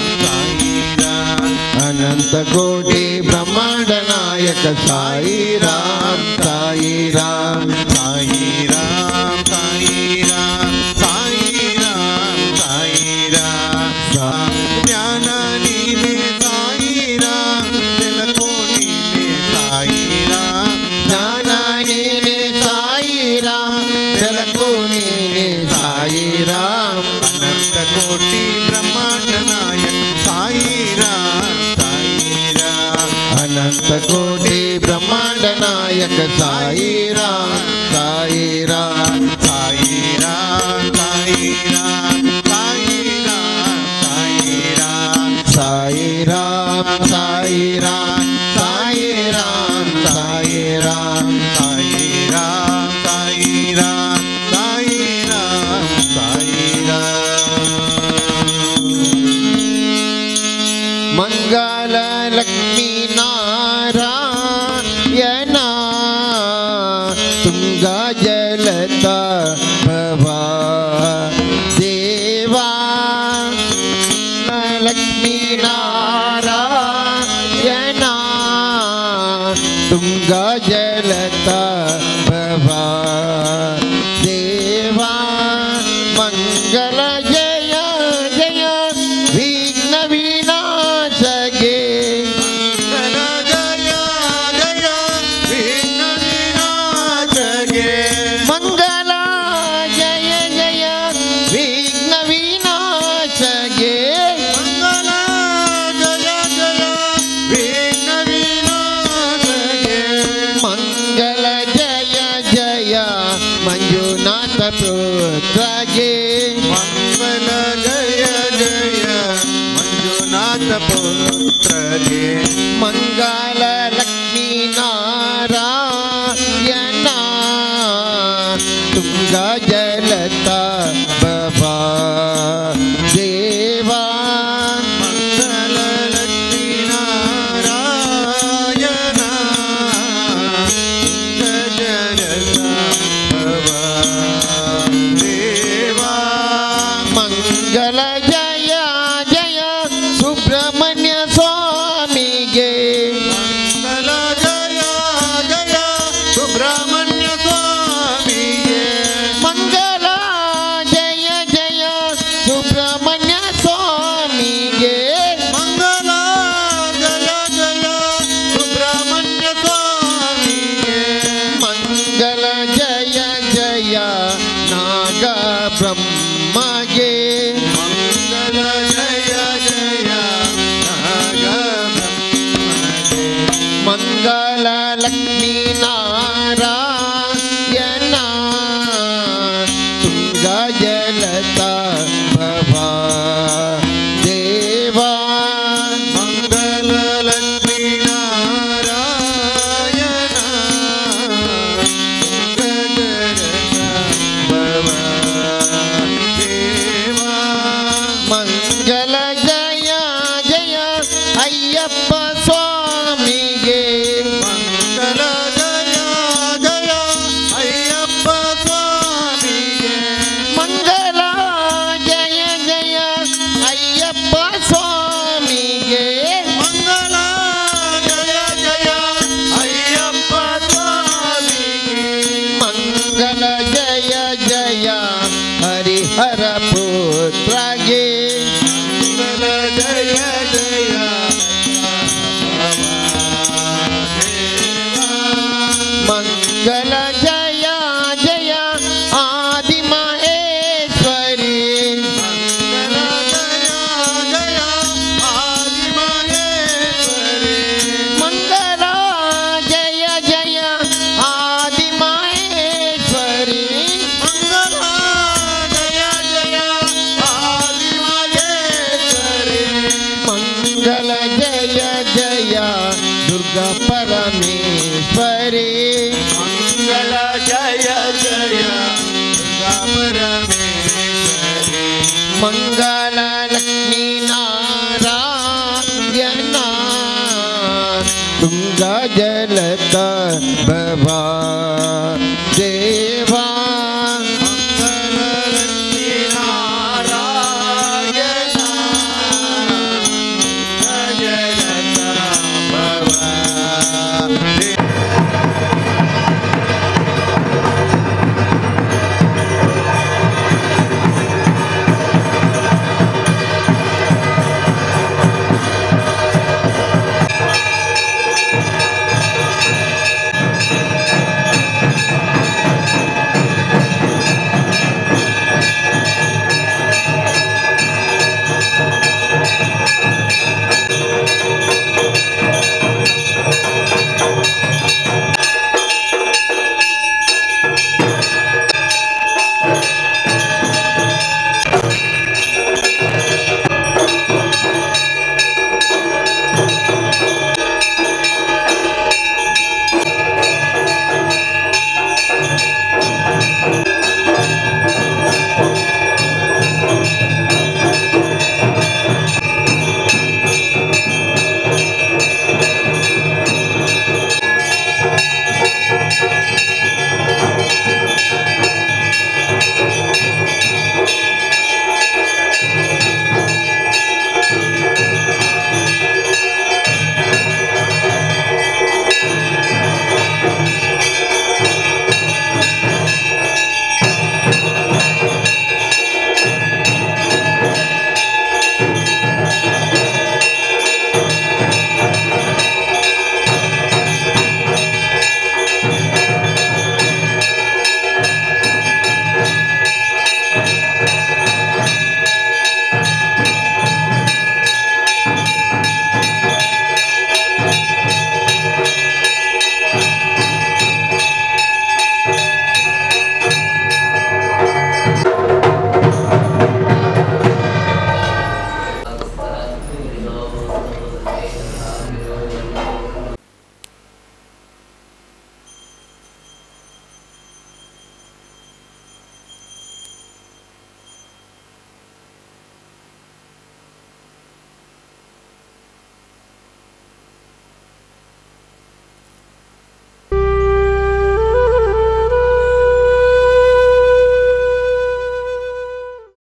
ಅನಂತ ಕೋಟಿ ಬ್ರಹ್ಮಾಂಡ ನಾಯಕ ಸಾಯಿ ರಾಮ್ ಸಾಯಿ ರಾಮ್ ಸಾಯಿ ರಾಮ್ ಸಾಯಿ ರಾಮ್ ಸಾಯಿ ರಾಮ್ ಸಾಯಿ ರಾಮ್ ಜ್ಞಾನ ನೀನೆ ಸಾಯಿ ರಾಮ್ ಬೆಳಕು ನೀನೆ ಸಾಯಿ ರಾಮ್ ಜ್ಞಾನ ನೀನೆ ಸಾಯಿ ರಾಮ್ ಬೆಳಕು ನೀನೆ ಸಾಯಿ ರಾಮ್ ಅನಂತ ಕೋಟಿ ಬ್ರಹ್ಮಾಂಡ ನಾಯಕ ಸಾಯಿ ರಾಮ್ ಅನಂತ ಕೋಟಿ ಬ್ರಹ್ಮಾಂಡ ನಾಯಕ ಸಾಯಿ ರಾಮ್ ಸಾಯಿ ರಾಮ್ ಸಾಯಿ ರಾಮ್ ಸಾಯಿ ರಾಮ್ ಸಾಯಿ ರಾಮ್ ಸಾಯಿ ರಾಮ್ ಸಾಯಿ ರಾಮ್ ಸಾಯಿ ರಾಮ್ ಸಾಯಿ ರಾಮ್ ಸಾಯಿ ರಾಮ್ ಸಾಯಿ ರಾಮ್ ಸಾಯಿ ರಾಮ್ ಸಾಯಿ ರಾಮ್ ಮಂಗಲ ಲಕ್ಷ್ಮೀ ನಾರಾಯಣ ತುಂಗ ಜಲತ ಭವಾ ದೇವಾ ಲಕ್ಷ್ಮೀ ನಾರಾಯಣ ತುಂಗ ಜಲತ ಭವಾ ದೇವಾ ಮಂಗಲ ಜಯ ಜಯ ವಿಘ್ನ ವಿನಾಶಗೆ ಮಂಗಲ ಜಯ ಜಯ ವಿಘ್ನ ವಿನಾಶಗೆ ಮಂಗಲ ಜಯ ಜಯ ವಿಘ್ನ ವಿನಾಶಗೆ ಮಂಗಲ ಜಯ ಜಯ लक्ष्मी नारायण तुंगा जलता भवा देवा मंगल लक्ष्मी नारायण तुंगा जलता भवा देवा मंगल जय जय अय्यप्प स्वामिगे मंगल जय जय अय्यप्प स्वामिगे मंगल जय जय अय्यप्प स्वामिगे मंगल जय जय अय्यप्प स्वामिगे मंगल जय जय हरिहर पुत्रगे मंगल जय जय मंगल जय जय आदि महेश्वरी मंगल जय जय आदि महेश्वरी मंगल जय जय आदि महेश्वरी मंगल जय जय आदि महेश्वरी मंगल जय जय दुर्गा परमेश्वरी मंगल जय जय दुर्गा परमेश्वरी मंगल लक्ष्मी नारायण तुंगा जलता भवा